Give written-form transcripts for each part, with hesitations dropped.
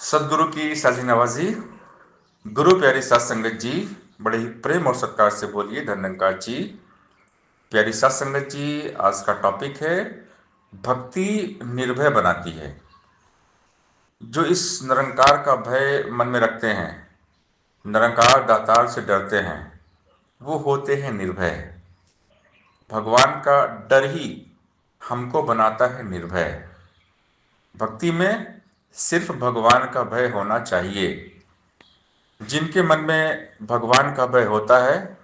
सदगुरु की साझी नवाजी। गुरु प्यारी सात संगत जी, बड़े ही प्रेम और सत्कार से बोलिए धन्यकार जी। प्यारी सात संगत जी, आज का टॉपिक है भक्ति निर्भय बनाती है। जो इस निरंकार का भय मन में रखते हैं, निरंकार दातार से डरते हैं, वो होते हैं निर्भय। भगवान का डर ही हमको बनाता है निर्भय। भक्ति में सिर्फ भगवान का भय होना चाहिए। जिनके मन में भगवान का भय होता है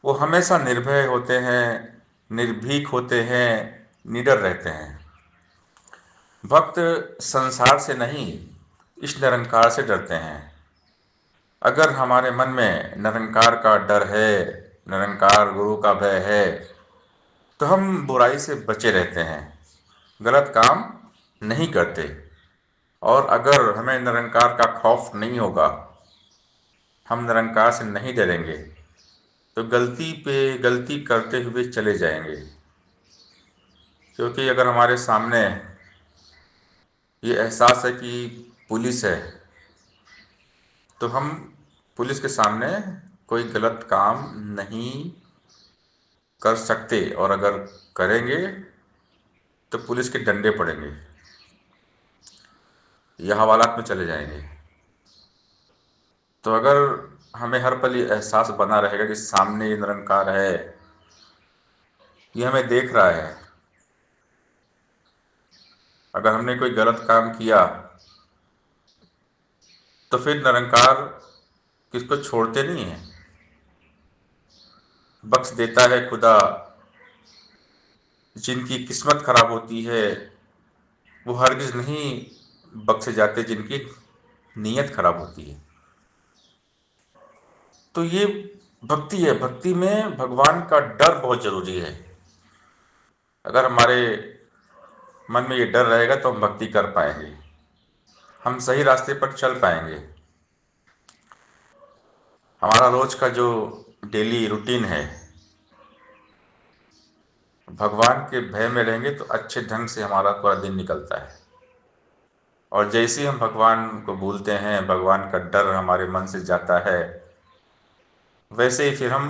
वो हमेशा निर्भय होते हैं, निर्भीक होते हैं, निडर रहते हैं। भक्त संसार से नहीं, इस निरंकार से डरते हैं। अगर हमारे मन में निरंकार का डर है, निरंकार गुरु का भय है, तो हम बुराई से बचे रहते हैं, गलत काम नहीं करते। और अगर हमें निरंकार का खौफ नहीं होगा, हम निरंकार से नहीं डरेंगे, तो गलती पे गलती करते हुए चले जाएंगे। क्योंकि अगर हमारे सामने ये एहसास है कि पुलिस है, तो हम पुलिस के सामने कोई गलत काम नहीं कर सकते, और अगर करेंगे तो पुलिस के डंडे पड़ेंगे, यह हवालात में चले जाएंगे। तो अगर हमें हर पल ये एहसास बना रहेगा कि सामने ये निरंकार है, ये हमें देख रहा है, अगर हमने कोई गलत काम किया तो फिर निरंकार किसको छोड़ते नहीं है, बख्श देता है खुदा। जिनकी किस्मत खराब होती है वो हरगिज नहीं बख्शे जाते, जिनकी नीयत खराब होती है। तो ये भक्ति है। भक्ति में भगवान का डर बहुत जरूरी है। अगर हमारे मन में ये डर रहेगा तो हम भक्ति कर पाएंगे, हम सही रास्ते पर चल पाएंगे। हमारा रोज का जो डेली रूटीन है, भगवान के भय में रहेंगे तो अच्छे ढंग से हमारा पूरा दिन निकलता है। और जैसे ही हम भगवान को भूलते हैं, भगवान का डर हमारे मन से जाता है, वैसे ही फिर हम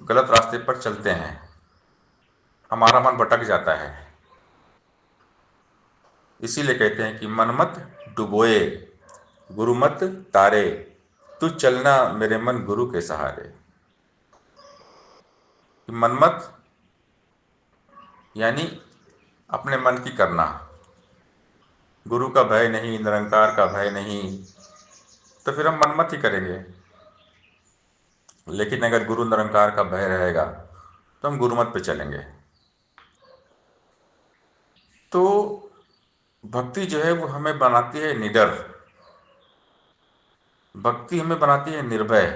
गलत रास्ते पर चलते हैं, हमारा मन भटक जाता है। इसीलिए कहते हैं कि मन मत डुबोए, गुरु मत तारे, तू चलना मेरे मन गुरु के सहारे। मन मत यानी अपने मन की करना, गुरु का भय नहीं, निरंकार का भय नहीं, तो फिर हम मनमत ही करेंगे। लेकिन अगर गुरु निरंकार का भय रहेगा तो हम गुरुमत पे चलेंगे। तो भक्ति जो है वो हमें बनाती है निडर, भक्ति हमें बनाती है निर्भय,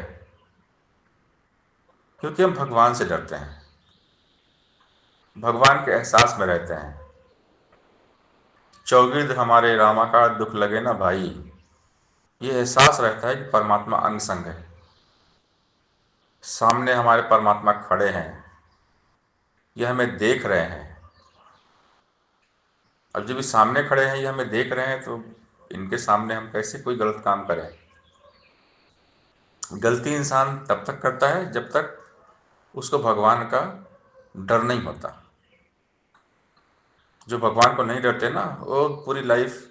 क्योंकि हम भगवान से डरते हैं, भगवान के एहसास में रहते हैं। चौगिर्द हमारे रामा का दुख लगे ना भाई, ये एहसास रहता है कि परमात्मा अंग संग है, सामने हमारे परमात्मा खड़े हैं, ये हमें देख रहे हैं। अब जब ये सामने खड़े हैं, ये हमें देख रहे हैं, तो इनके सामने हम कैसे कोई गलत काम करें। गलती इंसान तब तक करता है जब तक उसको भगवान का डर नहीं होता। जो भगवान को नहीं डरते ना, वो पूरी लाइफ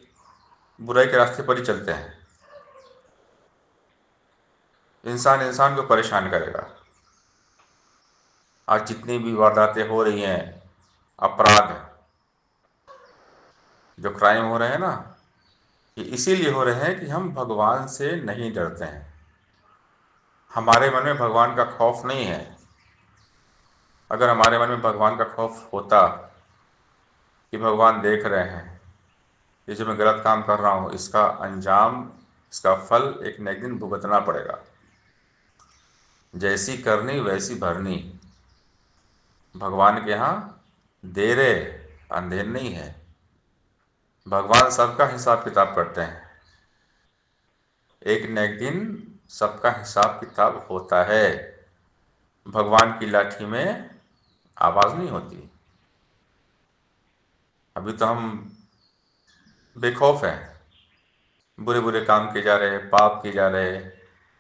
बुराई के रास्ते पर ही चलते हैं। इंसान इंसान को परेशान करेगा। आज जितनी भी वारदातें हो रही हैं, अपराध, जो क्राइम हो रहे हैं ना, ये इसीलिए हो रहे हैं कि हम भगवान से नहीं डरते हैं। हमारे मन में भगवान का खौफ नहीं है। अगर हमारे मन में भगवान का खौफ होता कि भगवान देख रहे हैं, ये जो मैं गलत काम कर रहा हूँ, इसका अंजाम, इसका फल एक न एक दिन भुगतना पड़ेगा, जैसी करनी वैसी भरनी। भगवान के यहाँ देर अंधेर नहीं है। भगवान सबका हिसाब किताब करते हैं, एक न एक दिन सबका हिसाब किताब होता है। भगवान की लाठी में आवाज नहीं होती। अभी तो हम बेखौफ हैं, बुरे बुरे काम किए जा रहे हैं, पाप किए जा रहे हैं,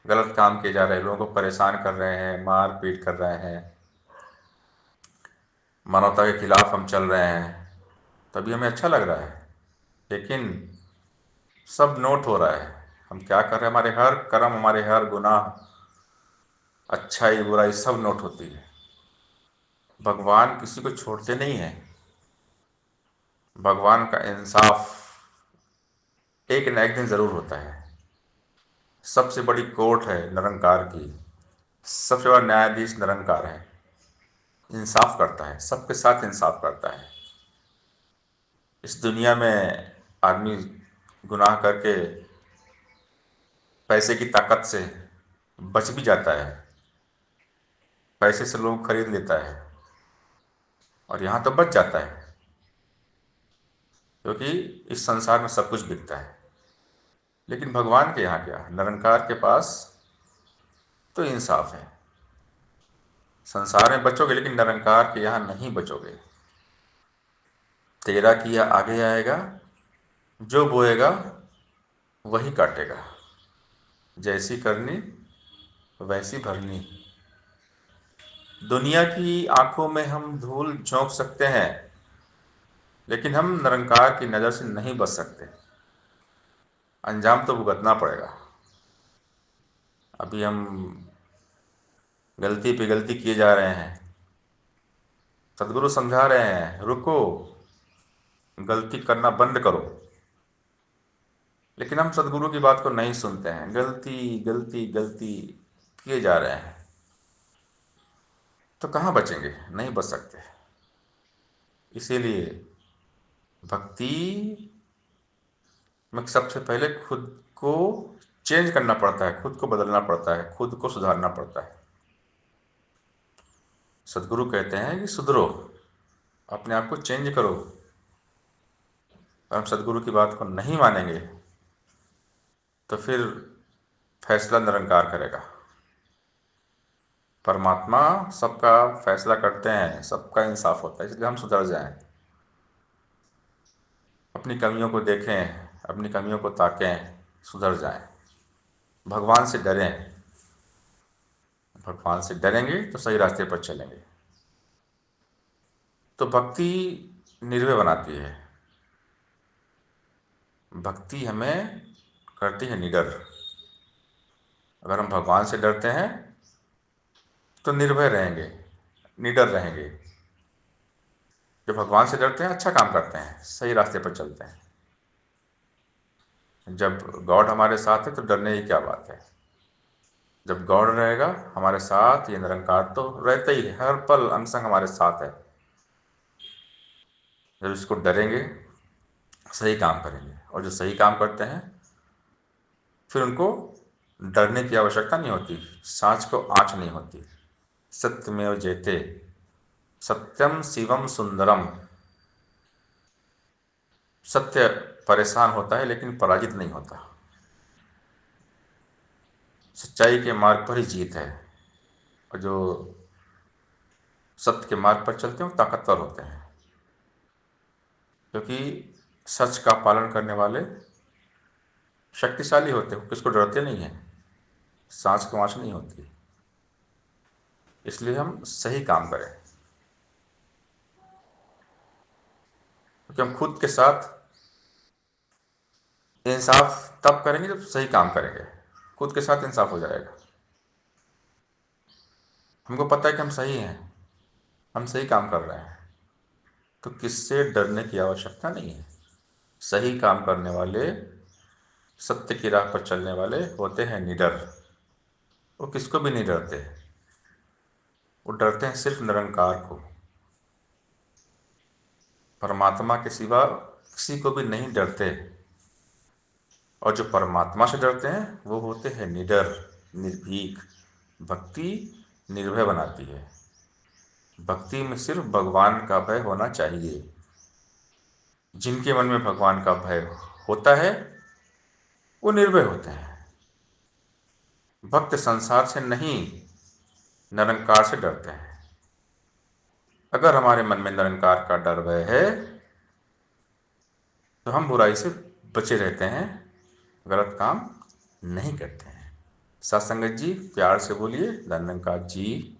गलत काम किए जा रहे हैं, लोगों को परेशान कर रहे हैं, मार पीट कर रहे हैं, मानवता के खिलाफ हम चल रहे हैं, तभी हमें अच्छा लग रहा है। लेकिन सब नोट हो रहा है, हम क्या कर रहे हैं, हमारे हर कर्म, हमारे हर गुनाह, अच्छाई बुराई सब नोट होती है। भगवान किसी को छोड़ते नहीं हैं। भगवान का इंसाफ एक न एक दिन जरूर होता है। सबसे बड़ी कोर्ट है निरंकार की, सबसे बड़ा न्यायाधीश निरंकार है। इंसाफ करता है, सबके साथ इंसाफ करता है। इस दुनिया में आदमी गुनाह करके पैसे की ताकत से बच भी जाता है, पैसे से लोग खरीद लेता है, और यहाँ तो बच जाता है, क्योंकि इस संसार में सब कुछ बिकता है। लेकिन भगवान के यहाँ क्या, निरंकार के पास तो इंसाफ है। संसार में बचोगे, लेकिन निरंकार के यहाँ नहीं बचोगे। तेरा किया आगे आएगा, जो बोएगा वही काटेगा, जैसी करनी वैसी भरनी। दुनिया की आंखों में हम धूल झोंक सकते हैं, लेकिन हम निरंकार की नज़र से नहीं बच सकते। अंजाम तो भुगतना पड़ेगा। अभी हम गलती पे गलती किए जा रहे हैं, सदगुरु समझा रहे हैं रुको, गलती करना बंद करो, लेकिन हम सदगुरु की बात को नहीं सुनते हैं, गलती गलती गलती किए जा रहे हैं। तो कहाँ बचेंगे, नहीं बच सकते। इसीलिए भक्ति में सबसे पहले खुद को चेंज करना पड़ता है, खुद को बदलना पड़ता है, खुद को सुधारना पड़ता है। सदगुरु कहते हैं कि सुधरो, अपने आप को चेंज करो। अगर हम सदगुरु की बात को नहीं मानेंगे तो फिर फैसला निरंकार करेगा। परमात्मा सबका फैसला करते हैं, सबका इंसाफ होता है, इसलिए हम सुधर जाएं, अपनी कमियों को देखें, अपनी कमियों को ताकें, सुधर जाएं, भगवान से डरें। भगवान से डरेंगे तो सही रास्ते पर चलेंगे। तो भक्ति निर्भय बनाती है, भक्ति हमें करती है निडर। अगर हम भगवान से डरते हैं तो निर्भय रहेंगे, निडर रहेंगे। जब भगवान से डरते हैं, अच्छा काम करते हैं, सही रास्ते पर चलते हैं। जब गॉड हमारे साथ है तो डरने की क्या बात है। जब गॉड रहेगा हमारे साथ, ये निरंकार तो रहता ही है, हर पल अंग संग हमारे साथ है। जब इसको डरेंगे, सही काम करेंगे, और जो सही काम करते हैं फिर उनको डरने की आवश्यकता नहीं होती, सांच को आँच नहीं होती। सत्यमेव जयते, सत्यम शिवम सुंदरम। सत्य परेशान होता है लेकिन पराजित नहीं होता। सच्चाई के मार्ग पर ही जीत है, और जो सत्य के मार्ग पर चलते हैं वो ताकतवर होते हैं, क्योंकि सच का पालन करने वाले शक्तिशाली होते हैं, किसको डरते नहीं हैं, सांस को आँच नहीं होती। इसलिए हम सही काम करें, क्योंकि हम खुद के साथ इंसाफ तब करेंगे जब सही काम करेंगे। खुद के साथ इंसाफ हो जाएगा। हमको पता है कि हम सही हैं, हम सही काम कर रहे हैं, तो किससे डरने की आवश्यकता नहीं है। सही काम करने वाले, सत्य की राह पर चलने वाले होते हैं निडर। वो किसको भी नहीं डरते, वो डरते हैं सिर्फ निरंकार को। परमात्मा के सिवा किसी को भी नहीं डरते, और जो परमात्मा से डरते हैं वो होते हैं निडर, निर्भीक। भक्ति निर्भय बनाती है। भक्ति में सिर्फ भगवान का भय होना चाहिए। जिनके मन में भगवान का भय होता है वो निर्भय होते हैं। भक्त संसार से नहीं, निरंकार से डरते हैं। अगर हमारे मन में निरंकार का डर भय है तो हम बुराई से बचे रहते हैं, गलत काम नहीं करते हैं। साथ संगत जी प्यार से बोलिए धन निरंकार जी